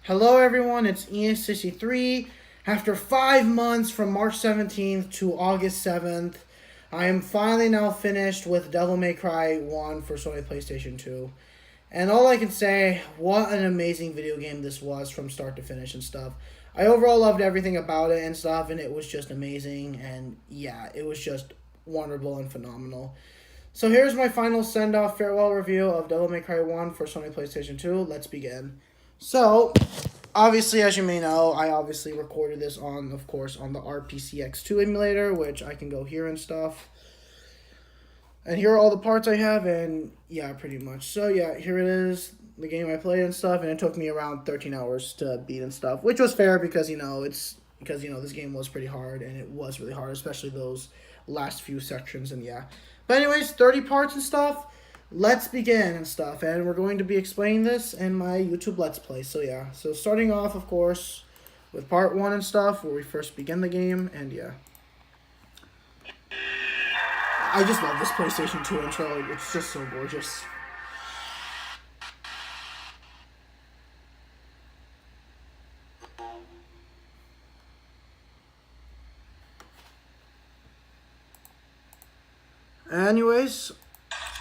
Hello everyone, it's Ian63. After 5 months from March 17th to August 7th, I am finally now finished with Devil May Cry 1 for Sony PlayStation 2. And all I can say, what an amazing video game this was from start to finish and stuff. I overall loved everything about it and stuff, and it was just amazing, and yeah, it was just wonderful and phenomenal. So here's my final send-off farewell review of Devil May Cry 1 for Sony PlayStation 2. Let's begin. So, obviously, as you may know, I obviously recorded this on, of course, on the RPCX2 emulator, which I can go here and stuff. And here are all the parts I have, and yeah, pretty much. So yeah, here it is, the game I played and stuff, and it took me around 13 hours to beat and stuff, which was fair because, this game was pretty hard, and it was really hard, especially those last few sections, and yeah. But anyways, 30 parts and stuff. Let's begin and stuff, and we're going to be explaining this in my YouTube Let's Play. So yeah, so starting off, of course, with part 1 and stuff, where we first begin the game, and yeah. I just love this PlayStation 2 intro, it's just so gorgeous. Anyways,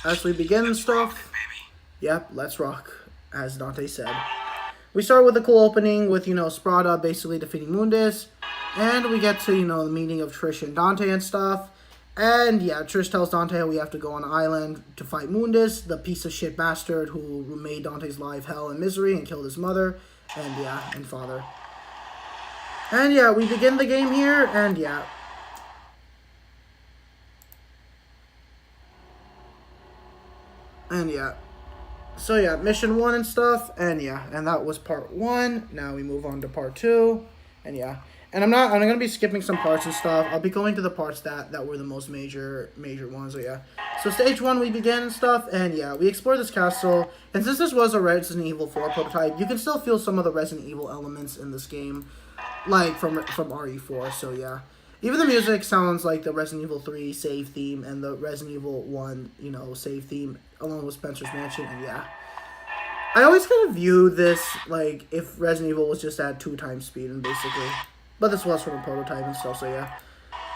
as we begin and stuff, yep, let's rock, as Dante said. We start with a cool opening with, Sprada basically defeating Mundus, and we get to, the meeting of Trish and Dante and stuff. And yeah, Trish tells Dante we have to go on an island to fight Mundus, the piece of shit bastard who made Dante's life hell and misery and killed his mother, and father. And yeah, we begin the game here, and yeah. And yeah. So yeah, mission 1 and stuff, and yeah, and that was part 1. Now we move on to part 2, and yeah. And I'm gonna be skipping some parts and stuff. I'll be going to the parts that were the most major ones, so yeah. So stage 1 we begin and stuff, and yeah, we explore this castle. And since this was a Resident Evil 4 prototype, you can still feel some of the Resident Evil elements in this game, like from RE4, so yeah. Even the music sounds like the Resident Evil 3 save theme and the Resident Evil 1, save theme, along with Spencer's Mansion, and yeah. I always kind of view this, like, if Resident Evil was just at 2 times speed, and basically. But this was from a prototype and stuff, so yeah.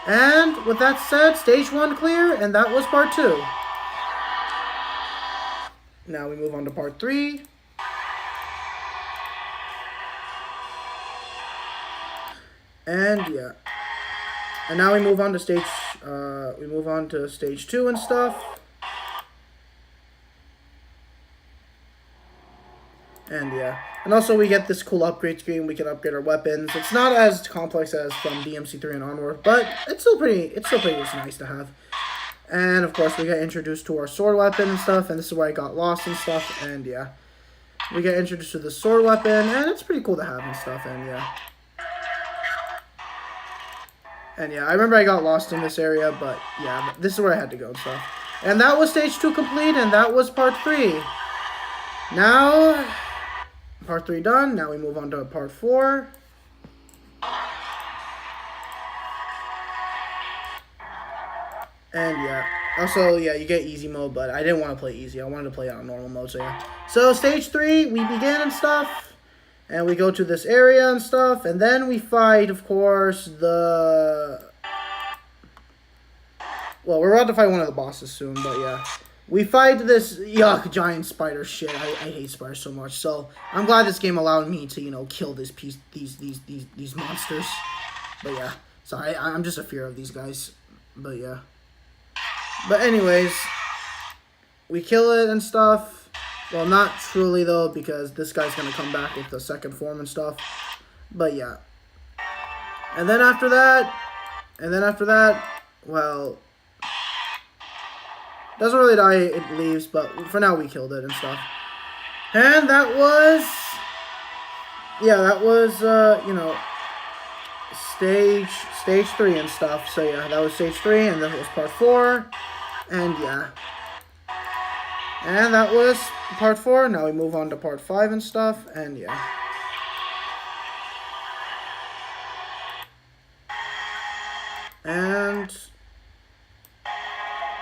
And with that said, stage 1 clear, and that was part 2. Now we move on to part 3. And yeah. And now we move on to stage 2 and stuff. And yeah. And also we get this cool upgrade screen. We can upgrade our weapons. It's not as complex as from DMC3 and onward, but it's still pretty nice to have. And of course we get introduced to our sword weapon and stuff, and this is where I got lost and stuff, and yeah. We get introduced to the sword weapon, and it's pretty cool to have and stuff, and yeah. And yeah, I remember I got lost in this area, but yeah, this is where I had to go and stuff. And that was stage 2 complete, and that was part 3. Now, part 3 done. Now we move on to part 4. And yeah, also, yeah, you get easy mode, but I didn't want to play easy. I wanted to play on normal mode, so yeah. So stage 3, we begin and stuff. And we go to this area and stuff, and then we fight, of course, well, we're about to fight one of the bosses soon, but yeah. We fight this, giant spider shit. I hate spiders so much, so I'm glad this game allowed me to, kill these monsters. But yeah, so I'm just a fear of these guys, but yeah. But anyways, we kill it and stuff. Well, not truly, though, because this guy's going to come back with the second form and stuff. But, yeah. And then after that, well, doesn't really die, it leaves, but for now we killed it and stuff. And that was, stage 3 and stuff. So, yeah, that was stage 3, and that was part 4, and, yeah. And that was part 4. Now we move on to part 5 and stuff. And yeah.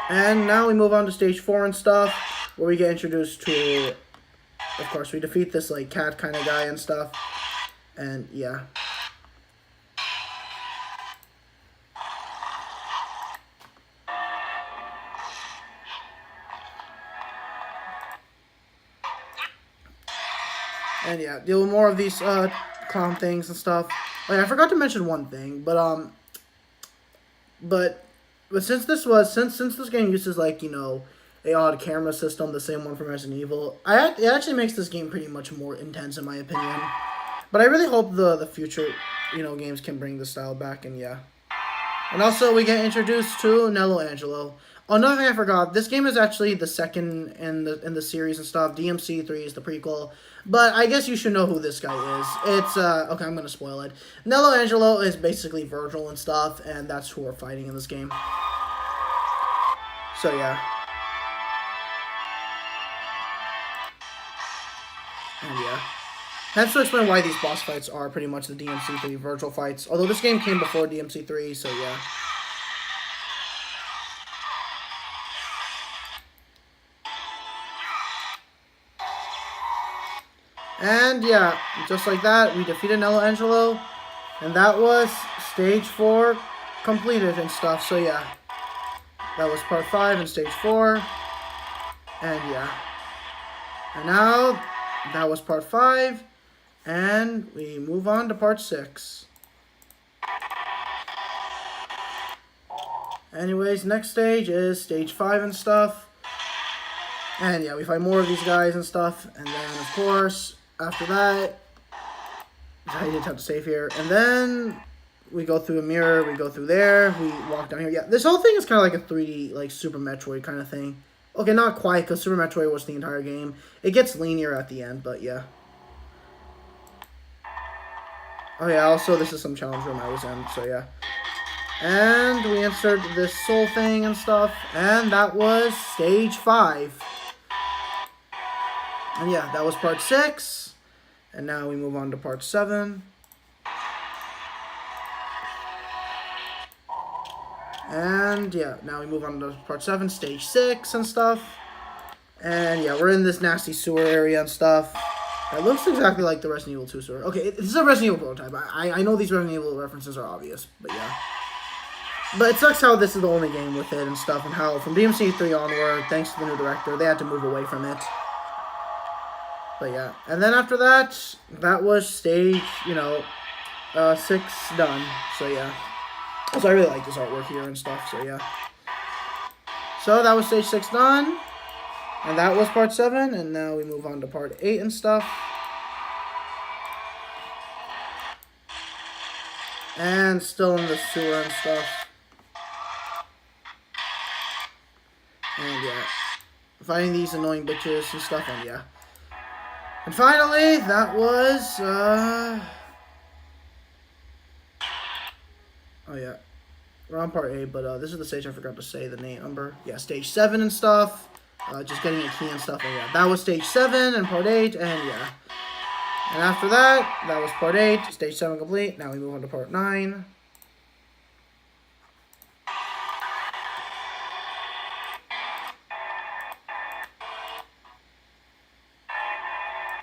And now we move on to stage 4 and stuff, where we get introduced to Of course, we defeat this, like, cat kind of guy and stuff. And yeah. And yeah, deal with more of these clown things and stuff. Oh yeah, I forgot to mention one thing, but since this game uses like, you know, a odd camera system, the same one from Resident Evil, it actually makes this game pretty much more intense in my opinion. But I really hope the future, you know, games can bring this style back, and yeah. And also we get introduced to Nello Angelo. Another thing I forgot, this game is actually the second in the series and stuff. DMC3 is the prequel. But I guess you should know who this guy is. It's, okay, I'm gonna spoil it. Nello Angelo is basically Virgil and stuff, and that's who we're fighting in this game. So, yeah. And, yeah. Hence to explain why these boss fights are pretty much the DMC3 Virgil fights. Although this game came before DMC3, so, yeah. And yeah, just like that, we defeated Nello Angelo, and that was stage 4 completed and stuff. So yeah, that was part 5 and stage 4, and yeah. And now, that was part 5, and we move on to part 6. Anyways, next stage is stage 5 and stuff. And yeah, we find more of these guys and stuff, and then of course, after that, I did have to save here. And then we go through a mirror, we go through there, we walk down here. Yeah, this whole thing is kind of like a 3D, like Super Metroid kind of thing. Okay, not quite, because Super Metroid was the entire game. It gets linear at the end, but yeah. Oh yeah, also this is some challenge room I was in, so yeah. And we insert this soul thing and stuff, and that was stage 5. And yeah, that was part 6. And now we move on to part 7. And yeah, now we move on to part 7, stage 6 and stuff. And yeah, we're in this nasty sewer area and stuff. It looks exactly like the Resident Evil 2 sewer. Okay, this is a Resident Evil prototype. I know these Resident Evil references are obvious, but yeah. But it sucks how this is the only game with it and stuff, and how from DMC3 onward, thanks to the new director, they had to move away from it. But yeah, and then after that, that was stage, you know, 6 done. So yeah. So I really like this artwork here and stuff, so yeah. So that was stage 6 done. And that was part 7, and now we move on to part 8 and stuff. And still in the sewer and stuff. And yeah. Fighting these annoying bitches and stuff, and yeah. And finally, that was, oh yeah, we're on part 8, but this is the stage I forgot to say the name number. Yeah, stage 7 and stuff, just getting a key and stuff, and yeah, that was stage 7 and part 8, and yeah. And after that, that was part 8, stage 7 complete. Now we move on to part 9.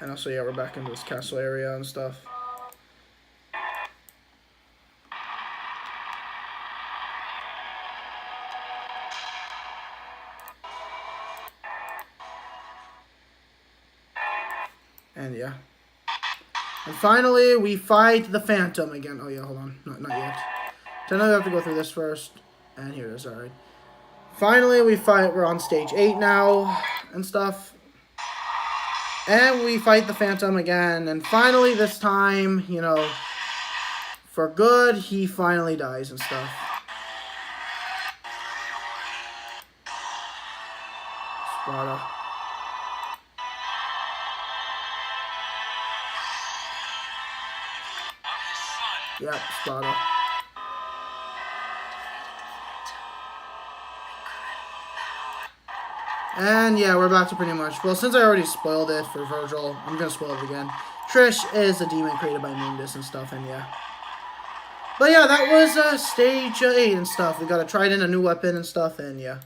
And also, yeah, we're back into this castle area and stuff. And yeah. And finally, we fight the Phantom again. Oh yeah, hold on. Not yet. So now we have to go through this first. And here it is, alright. Finally, we're on stage 8 now and stuff. And we fight the Phantom again, and finally this time, you know, for good, he finally dies and stuff. Sparta. Yep, Sparta. And yeah, we're about to pretty much, well, since I already spoiled it for Virgil, I'm going to spoil it again. Trish is a demon created by Mundus and stuff, and yeah. But yeah, that was stage 8 and stuff. We got a trident, a new weapon and stuff, and yeah.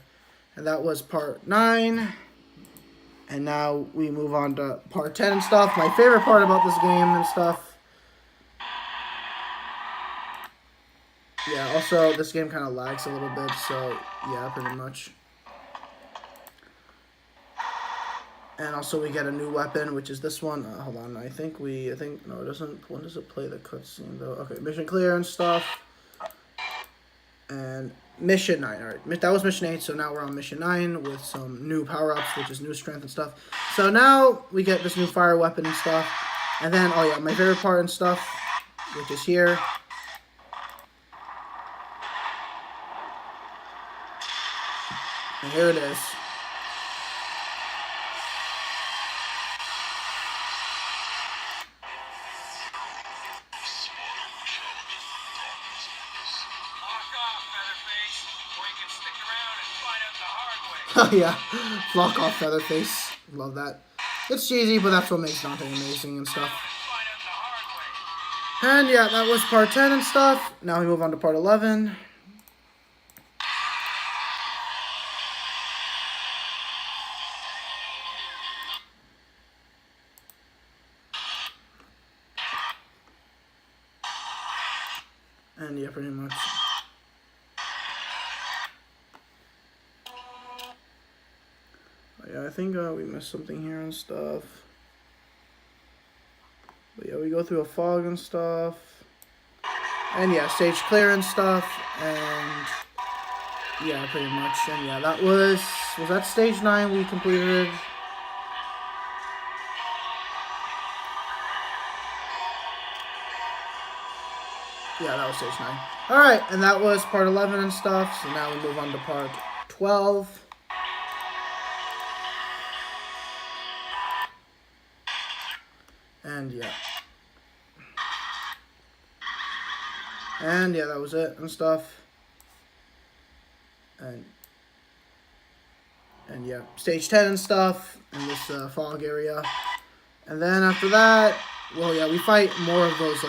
And that was part 9. And now we move on to part 10 and stuff. My favorite part about this game and stuff. also, this game kind of lags a little bit, so yeah, pretty much. And also we get a new weapon, which is this one. Hold on, I think, no, it doesn't, when does it play the cutscene though? Okay, mission clear and stuff. And mission 9, alright, that was mission 8, so now we're on mission 9 with some new power-ups, which is new strength and stuff. So now we get this new fire weapon and stuff. And then, oh yeah, my favorite part and stuff, which is here. And here it is. Oh yeah, flock off Featherface. Love that. It's cheesy, but that's what makes Dante amazing and stuff. And yeah, that was part 10 and stuff. Now we move on to part 11. And yeah, pretty much. Yeah, I think we missed something here and stuff. But yeah, we go through a fog and stuff. And yeah, stage clear and stuff. And yeah, pretty much. And yeah, that was that stage 9 we completed? Yeah, that was stage 9. Alright, and that was part 11 and stuff. So now we move on to part 12. And yeah. And yeah, that was it and stuff. And yeah, stage 10 and stuff in this fog area. And then after that, well, yeah, we fight more of those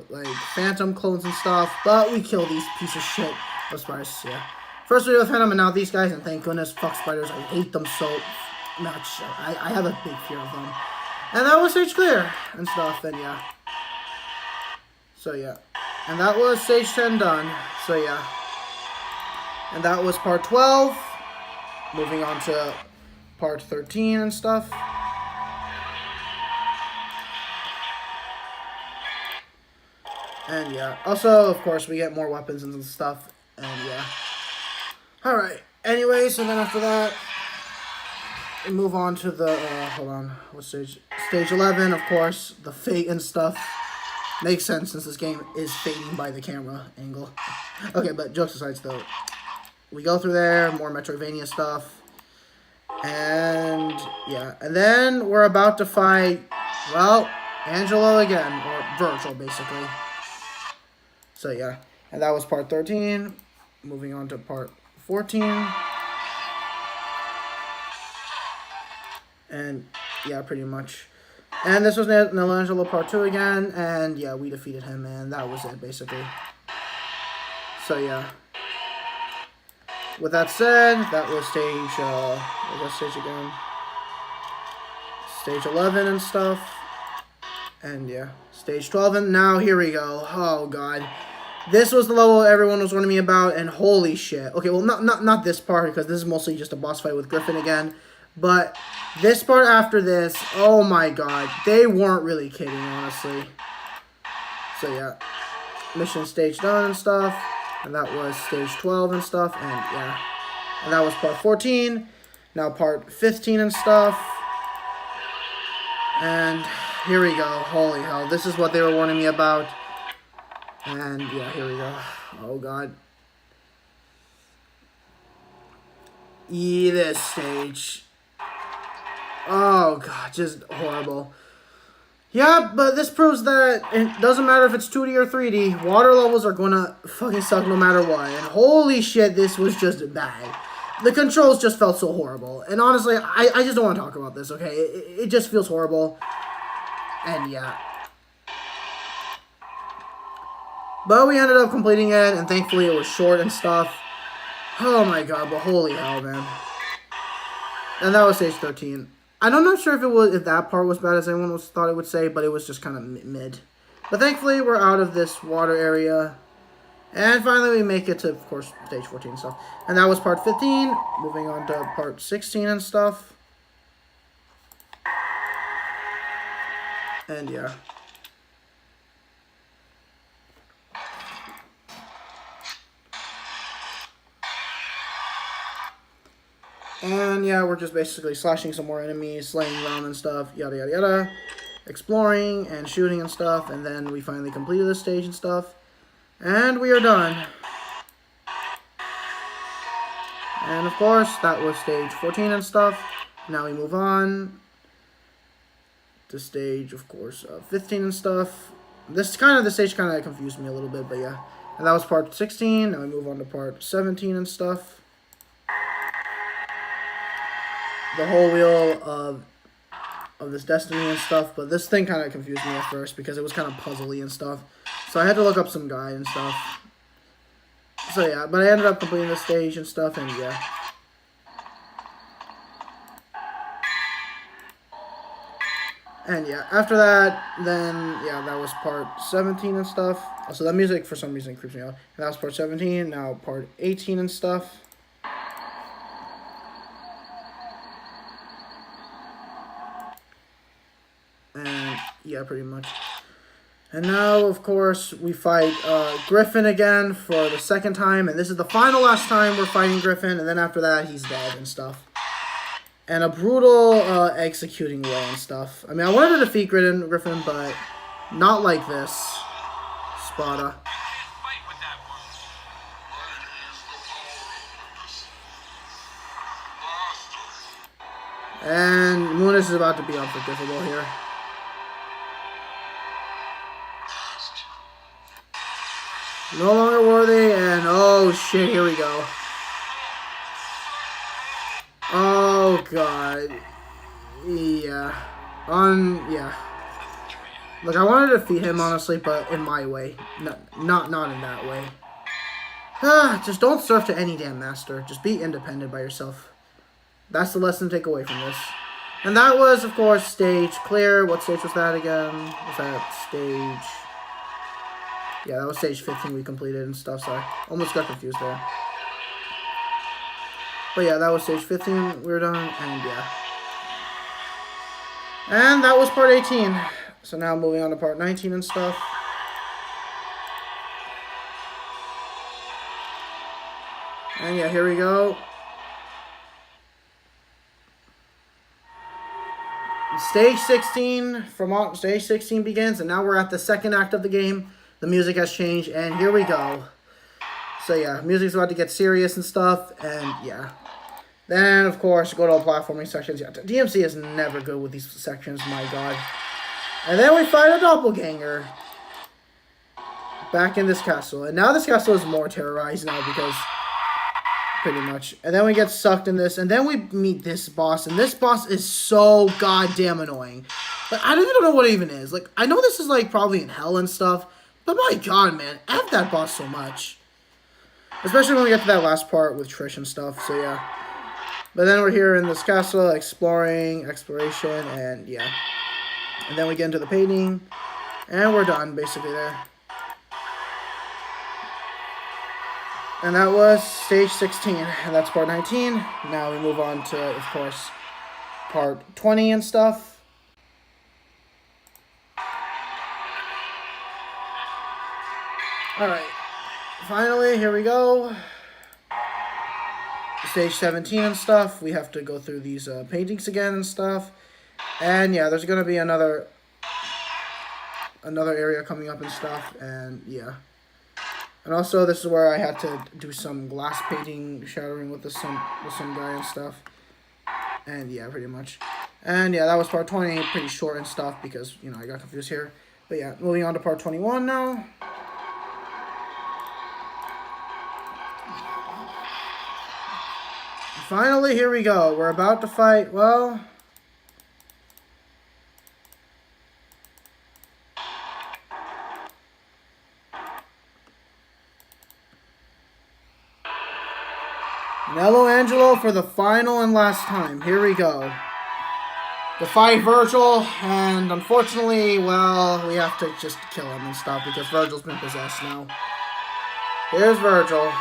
like phantom clones and stuff, but we kill these piece of shit spiders. Yeah, first we do the phantom, and now these guys, and thank goodness, fuck spiders. I hate them so much. I have a big fear of them. And that was stage clear and stuff. And yeah, so yeah, and that was stage 10 done. So yeah, and that was part 12. Moving on to part 13 and stuff. And yeah, also, of course, we get more weapons and stuff, and yeah. Alright, anyway, so then after that, we move on to the, hold on, what stage? Stage 11, of course, the fate and stuff. Makes sense since this game is fading by the camera angle. Okay, but jokes aside though, we go through there, more Metroidvania stuff, and yeah, and then we're about to fight, well, Angelo again, or Virgil, basically. So yeah, and that was part 13. Moving on to part 14. And yeah, pretty much. And this was Nelangelo part 2 again, and yeah, we defeated him, and that was it, basically. So yeah. With that said, that was stage, what was stage again? Stage 11 and stuff. And yeah, stage 12, and now here we go. Oh god. This was the level everyone was warning me about, and holy shit. Okay, well, not this part, because this is mostly just a boss fight with Griffin again. But this part after this, oh my god. They weren't really kidding, honestly. So yeah, mission stage done and stuff. And that was stage 12 and stuff, and yeah. And that was part 14. Now part 15 and stuff. And here we go. Holy hell, this is what they were warning me about. And yeah, here we go. Oh god. This stage. Oh god, just horrible. Yeah, but this proves that it doesn't matter if it's 2D or 3D. Water levels are gonna fucking suck no matter what. And holy shit, this was just bad. The controls just felt so horrible. And honestly, I just don't want to talk about this, okay? It just feels horrible. And yeah. But we ended up completing it, and thankfully it was short and stuff. Oh my god, but holy hell, man. And that was stage 13. I'm not sure if that part was bad as everyone thought it would say, but it was just kind of mid. But thankfully we're out of this water area. And finally, we make it to, of course, stage 14 and stuff. And that was part 15. Moving on to part 16 and stuff. And yeah. And yeah, we're just basically slashing some more enemies, slaying around and stuff, yada yada yada. Exploring and shooting and stuff. And then we finally completed this stage and stuff. And we are done. And of course, that was stage 14 and stuff. Now we move on to stage, of course, 15 and stuff. The stage kind of confused me a little bit, but yeah. And that was part 16. Now we move on to part 17 and stuff. The whole wheel of this destiny and stuff, but this thing kind of confused me at first because it was kind of puzzly and stuff. So I had to look up some guide and stuff. So yeah, but I ended up completing the stage and stuff, and yeah. And yeah, after that, then, yeah, that was part 17 and stuff. So that music, for some reason, creeps me out. And that was part 17, now part 18 and stuff. And yeah, pretty much. And now, of course, we fight Griffin again for the second time. And this is the last time we're fighting Griffin. And then after that, he's dead and stuff. And a brutal executing way and stuff. I mean, I wanted to defeat Griffin, but not like this. Spada. And Munis is about to be unforgivable here. No longer worthy, and oh shit, here we go. Oh god. Yeah. Yeah. Look, I wanted to defeat him, honestly, but in my way. Not in that way. Just don't serve to any damn master. Just be independent by yourself. That's the lesson to take away from this. And that was, of course, stage clear. What stage was that again? Was that stage... Yeah, that was stage 15 we completed and stuff, so I almost got confused there. But yeah, that was stage 15 we were done, and yeah. And that was part 18. So now moving on to part 19 and stuff. And yeah, here we go. Stage 16, stage 16 begins, and now we're at the second act of the game. The music has changed, and here we go. So yeah, music's about to get serious and stuff, and yeah. Then, of course, go to all platforming sections. Yeah, DMC is never good with these sections, my god. And then we fight a doppelganger. Back in this castle. And now this castle is more terrorized now because... Pretty much. And then we get sucked in this, and then we meet this boss, and this boss is so goddamn annoying. Like, I don't even know what it even is. Like, I know this is, like, probably in hell and stuff, but my god, man, F that boss so much. Especially when we get to that last part with Trish and stuff, so yeah. But then we're here in this castle, exploration, and yeah. And then we get into the painting, and we're done, basically, there. And that was stage 16, and that's part 19. Now we move on to, of course, part 20 and stuff. Alright, finally, here we go. Stage 17 and stuff. We have to go through these paintings again and stuff. And yeah, there's going to be another area coming up and stuff, and yeah. And also, this is where I had to do some glass painting, shattering with some guy and stuff. And yeah, pretty much. And yeah, that was part 20, pretty short and stuff because, you know, I got confused here. But yeah, moving on to part 21 now. Finally, here we go. We're about to fight, well... Nello Angelo for the final and last time. Here we go. To fight Virgil, and unfortunately, well, we have to just kill him and stuff because Virgil's been possessed now. Here's Virgil.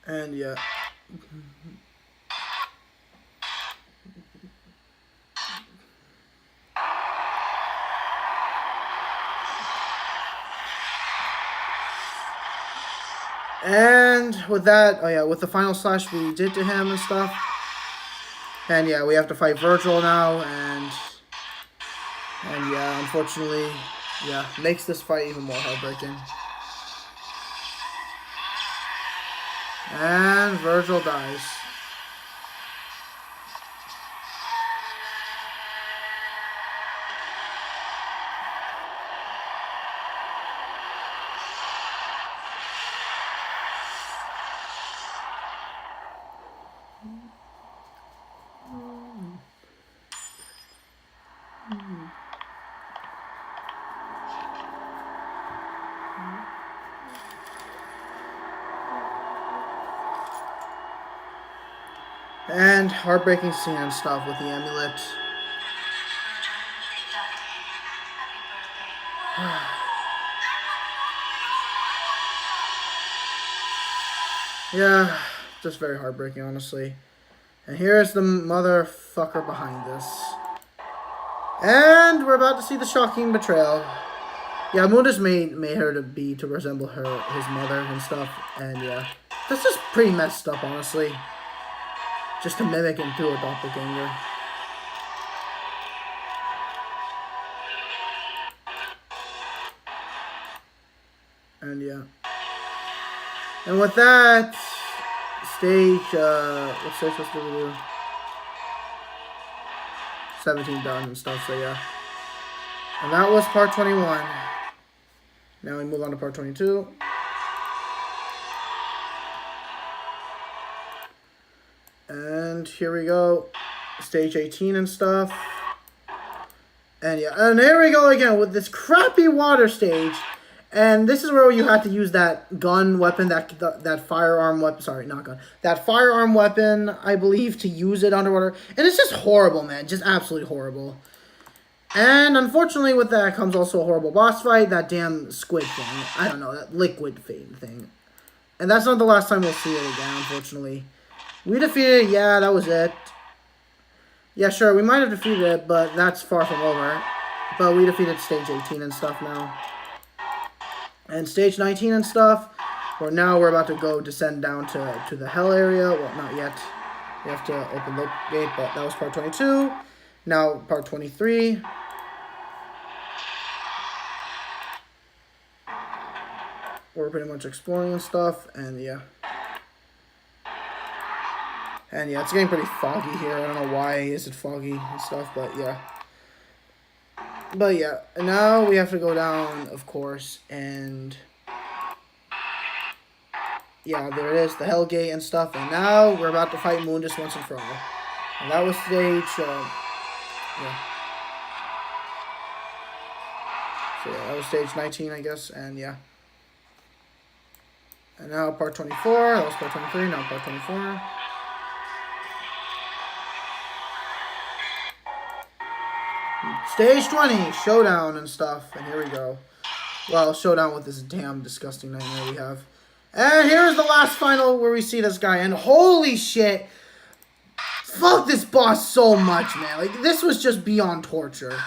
And yeah. And with that, oh yeah, with the final slash we did to him and stuff. And yeah, we have to fight Virgil now, and yeah, unfortunately, yeah, makes this fight even more heartbreaking. And Virgil dies. And heartbreaking scene and stuff with the amulet. Yeah, just very heartbreaking, honestly. And here's the motherfucker behind this. And we're about to see the shocking betrayal. Yeah, Mundus made her to resemble his mother and stuff. And yeah, that's just pretty messed up, honestly. Just to mimic him through a doppelganger. And yeah. And with that, stage, what stage was we do? 17 done and stuff, so yeah. And that was part 21. Now we move on to part 22. And here we go. Stage 18 and stuff. And yeah, and here we go again with this crappy water stage. And this is where you have to use that gun weapon, that firearm weapon. Sorry, not gun. That firearm weapon, I believe, to use it underwater. And it's just horrible, man. Just absolutely horrible. And unfortunately, with that comes also a horrible boss fight. That damn squid thing. I don't know, that liquid thing. And that's not the last time we'll see it again, unfortunately. We defeated it. Yeah, that was it. Yeah, sure, we might have defeated it, but that's far from over. But we defeated stage 18 and stuff now. And stage 19 and stuff, where now we're about to go descend down to the hell area. Well, not yet. We have to open the gate, but that was part 22. Now part 23. We're pretty much exploring and stuff, and yeah. And yeah, it's getting pretty foggy here. I don't know why is it foggy and stuff, but yeah. But yeah, and now we have to go down, of course, and yeah, there it is, the Hell Gate and stuff. And now we're about to fight Mundus once and for all. And that was stage, yeah. So yeah, that was stage 19, I guess, and yeah. And now part 24, that was part 23, now part 24. Stage 20, showdown and stuff, and here we go. Well, showdown with this damn disgusting nightmare we have. And here's the last final where we see this guy, and holy shit, fuck this boss so much, man. Like, this was just beyond torture.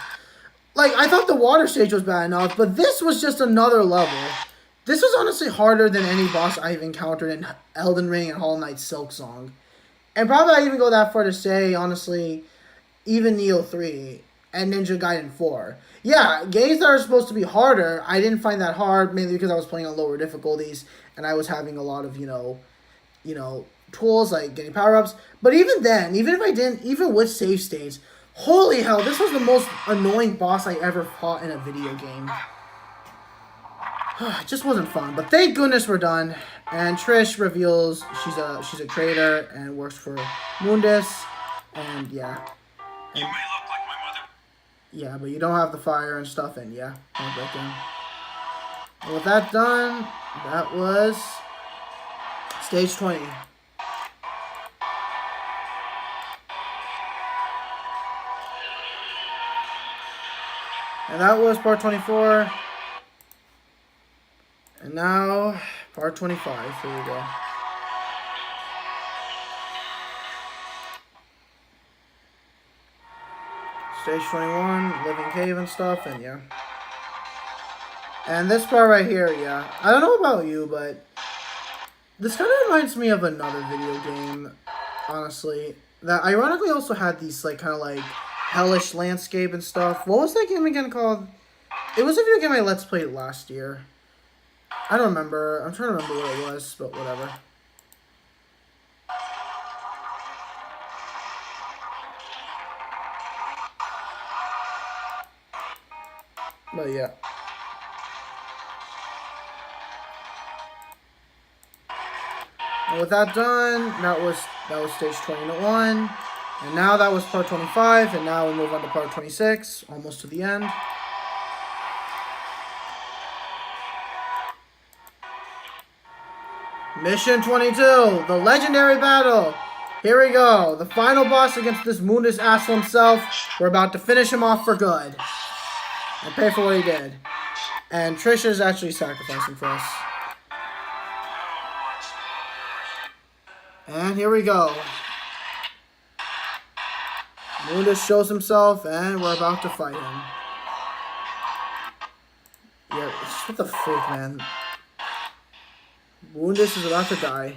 Like, I thought the water stage was bad enough, but this was just another level. This was honestly harder than any boss I've encountered in Elden Ring and Hollow Knight Silksong. And probably I even go that far to say, honestly, even Neo 3 and Ninja Gaiden 4. Yeah, games that are supposed to be harder, I didn't find that hard, mainly because I was playing on lower difficulties, and I was having a lot of, you know, tools, like getting power-ups. But even then, even if I didn't, even with save states, holy hell, this was the most annoying boss I ever fought in a video game. It just wasn't fun, but thank goodness we're done. And Trish reveals she's a traitor and works for Mundus, and yeah. You may look like my mother. Yeah, but you don't have the fire and stuff, and yeah, heartbreaking. And with that done, that was stage 20. And that was part 24. And now, part 25. Here we go. Stage 21, living cave and stuff, and yeah. And this part right here, yeah. I don't know about you, but this kind of reminds me of another video game, honestly. That ironically also had these, like, kind of like hellish landscape and stuff. What was that game again called? It was a video game I Let's Played last year. I don't remember. I'm trying to remember what it was, but whatever. But yeah. And with that done, that was stage 21. And now that was part 25, and now we move on to part 26, almost to the end. Mission 22, the legendary battle. Here we go. The final boss against this Mundus asshole himself. We're about to finish him off for good. And pay for what he did. And Trisha's actually sacrificing for us. And here we go. Mundus shows himself, and we're about to fight him. Yeah, what the freak, man. Mundus is about to die.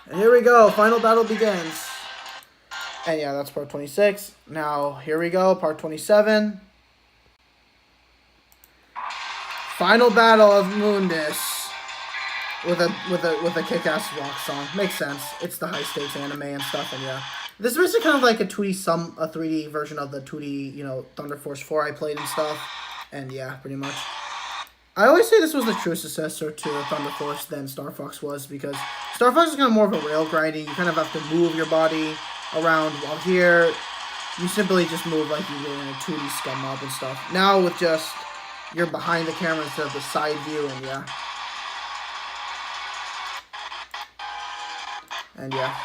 And here we go. Final battle begins. And yeah, that's part 26. Now, here we go. Part 27. Final battle of Mundus. With a kick-ass rock song. Makes sense. It's the high-stakes anime and stuff, and yeah. This is basically kind of like a 3D version of the 2D, you know, Thunder Force 4 I played and stuff. And yeah, pretty much. I always say this was the true successor to Thunder Force than Star Fox was, because Star Fox is kind of more of a rail grinding. You kind of have to move your body around, while here, you simply just move like you do in a 2D scum mob and stuff. Now with just, you're behind the camera instead of the side view, and yeah. And yeah.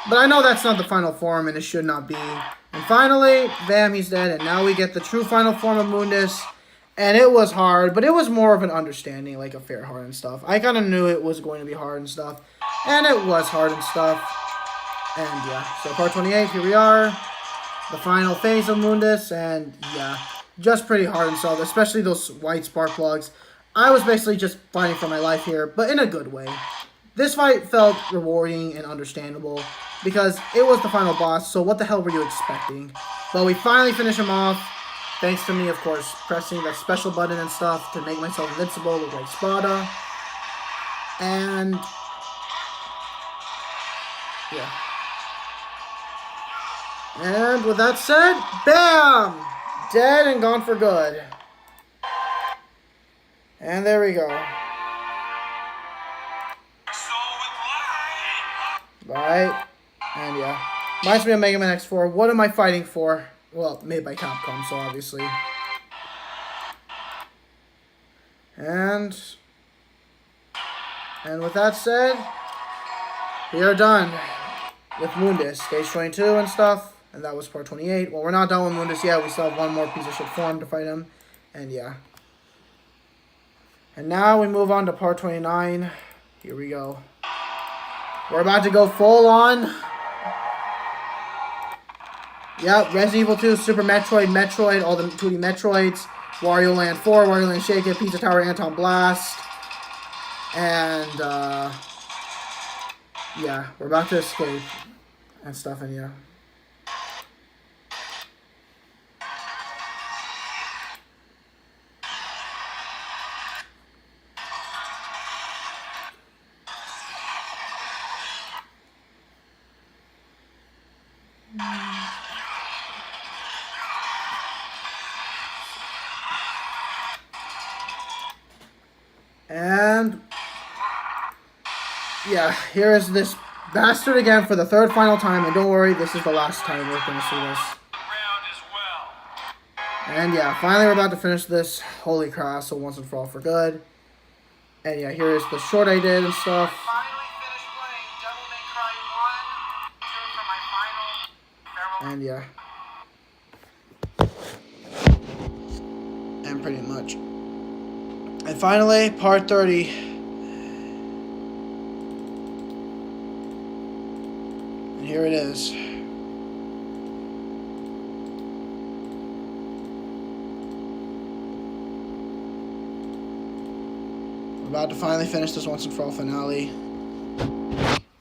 But I know that's not the final form, and it should not be. And finally, bam, he's dead, and now we get the true final form of Mundus. And it was hard, but it was more of an understanding, like a fair hard and stuff. I kind of knew it was going to be hard and stuff. And it was hard and stuff. And yeah, so part 28, here we are. The final phase of Mundus, and yeah, just pretty hard and stuff, especially those white spark plugs. I was basically just fighting for my life here, but in a good way. This fight felt rewarding and understandable, because it was the final boss, so what the hell were you expecting? But we finally finished him off. Thanks to me, of course, pressing that special button and stuff to make myself invincible with like Spada. And yeah. And with that said, bam! Dead and gone for good. And there we go. Right. And yeah. Reminds me of Mega Man X4. What am I fighting for? Well, made by Capcom, so obviously. And with that said, we are done with Mundus, stage 22 and stuff. And that was part 28. Well, we're not done with Mundus yet. We still have one more piece of shit form to fight him. And yeah. And now we move on to part 29. Here we go. We're about to go full on. Yep, Resident Evil 2, Super Metroid, all the 2D Metroids, Wario Land 4, Wario Land Shake It, Pizza Tower, Anton Blast, and, yeah, we're about to escape and stuff, and yeah. And yeah, here is this bastard again for the third final time, and don't worry, this is the last time we're going to see this. And yeah, finally we're about to finish this Holy Cross, so once and for all for good. And yeah, here's the short I did and stuff. And yeah. And pretty much. And finally, part 30. And here it is. We're about to finally finish this once and for all finale.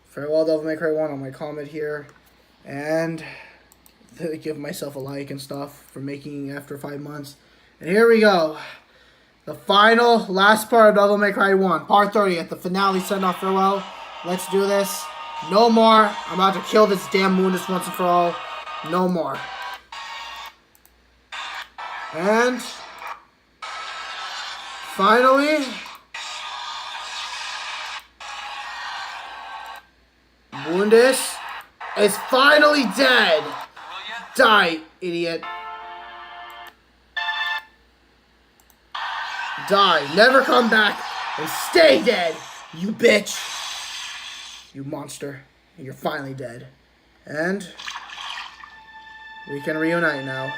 Farewell, Devil May Cry 1 on my comment here. And give myself a like and stuff for making after 5 months. And here we go. The final, last part of Devil May Cry 1. Part 30 at the finale send-off farewell. Let's do this. No more. I'm about to kill this damn Mundus once and for all. No more. And finally, Mundus is finally dead. Die, idiot. Die. Never come back and stay dead, you bitch. You monster. You're finally dead. And we can reunite now.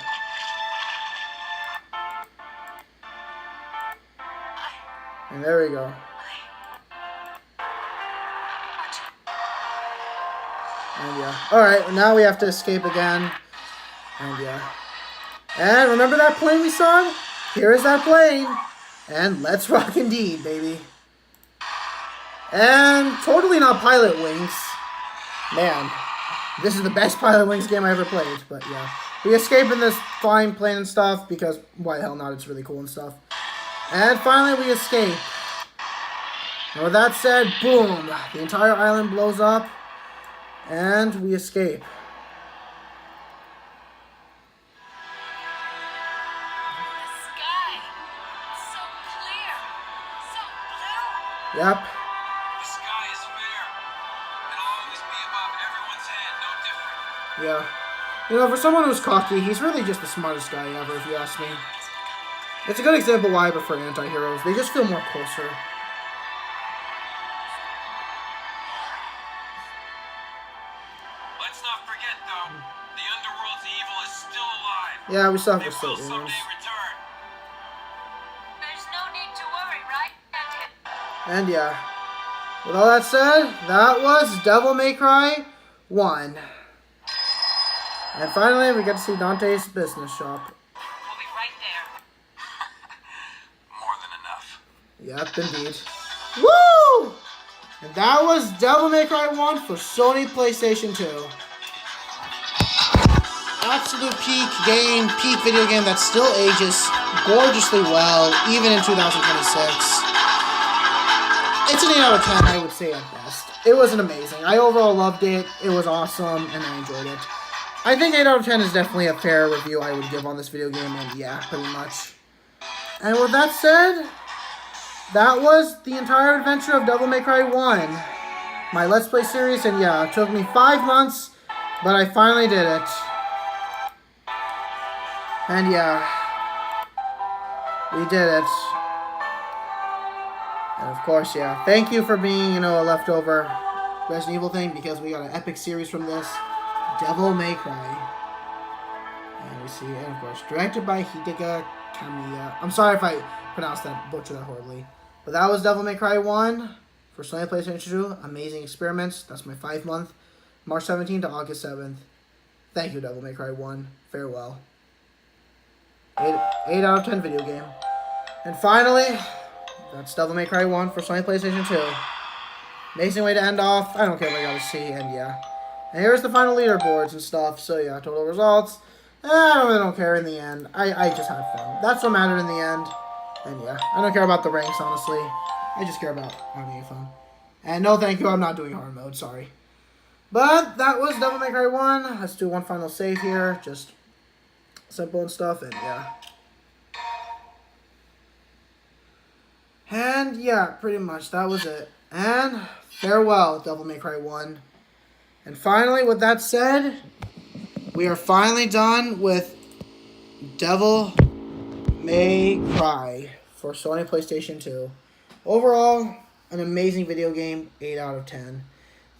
And there we go. And yeah. Alright, now we have to escape again. And yeah. And remember that plane we saw? Here is that plane. And let's rock indeed, baby. And totally not Pilot Wings. Man, this is the best Pilot Wings game I ever played. But yeah. We escape in this flying plane and stuff because why the hell not? It's really cool and stuff. And finally we escape. And with that said, boom. The entire island blows up. And we escape. Yep. The sky is fair. It'll always be above everyone's head, no different. Yeah. You know, for someone who's cocky, he's really just the smartest guy ever, if you ask me. It's a good example why I prefer anti-heroes. They just feel more closer. Let's not forget, though, the underworld's evil is still alive. Yeah, we still have They to will still someday return. There's no need to worry, right? And yeah. With all that said, that was Devil May Cry 1. And finally, we get to see Dante's business shop. We'll be right there. More than enough. Yep, indeed. Woo! And that was Devil May Cry 1 for Sony PlayStation 2. Absolute peak game, peak video game that still ages gorgeously well, even in 2026. It's an 8 out of 10, I would say at best. It wasn't amazing. I overall loved it. It was awesome, and I enjoyed it. I think 8 out of 10 is definitely a fair review I would give on this video game, and yeah, pretty much. And with that said, that was the entire adventure of Devil May Cry 1. My Let's Play series, and yeah, it took me 5 months, but I finally did it. And yeah, we did it. And of course, yeah, thank you for being, you know, a leftover Resident Evil thing, because we got an epic series from this, Devil May Cry. And we see, and of course, directed by Hideki Kamiya. I'm sorry if I pronounced that, butchered that horribly. But that was Devil May Cry 1 for Sony PlayStation 2. Amazing experiments. That's my 5-month. March 17th to August 7th. Thank you, Devil May Cry 1. Farewell. 8 out of 10 video game. And finally, that's Devil May Cry 1 for Sony PlayStation 2. Amazing way to end off. I don't care what I gotta see, and yeah. And here's the final leaderboards and stuff. So yeah, total results. I really don't care in the end. I just had fun. That's what mattered in the end. And yeah, I don't care about the ranks, honestly. I just care about having fun. And no thank you, I'm not doing hard mode, sorry. But that was Devil May Cry 1. Let's do one final save here. Just simple and stuff, and yeah. And yeah, pretty much, that was it. And farewell, Devil May Cry 1. And finally, with that said, we are finally done with Devil May Cry for Sony PlayStation 2. Overall, an amazing video game, 8 out of 10.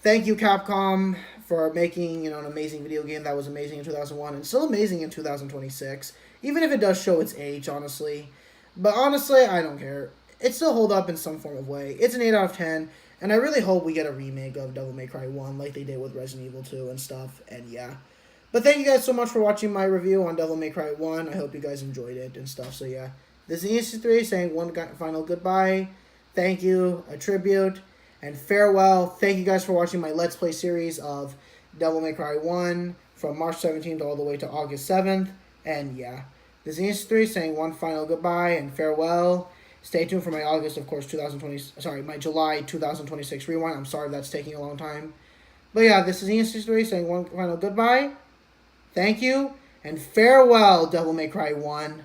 Thank you, Capcom, for making an amazing video game that was amazing in 2001 and still amazing in 2026. Even if it does show its age, honestly. But honestly, I don't care. It still hold up in some form of way. It's an 8 out of 10, and I really hope we get a remake of Devil May Cry 1 like they did with Resident Evil 2 and stuff, and yeah. But thank you guys so much for watching my review on Devil May Cry 1. I hope you guys enjoyed it and stuff, so yeah. This is ESC3 saying one final goodbye, thank you, a tribute, and farewell. Thank you guys for watching my Let's Play series of Devil May Cry 1 from March 17th all the way to August 7th, and yeah. This is ESC3 saying one final goodbye and farewell. Stay tuned for my my July 2026 rewind. I'm sorry if that's taking a long time. But yeah, this is ESC3 saying one final goodbye. Thank you, and farewell, Devil May Cry 1.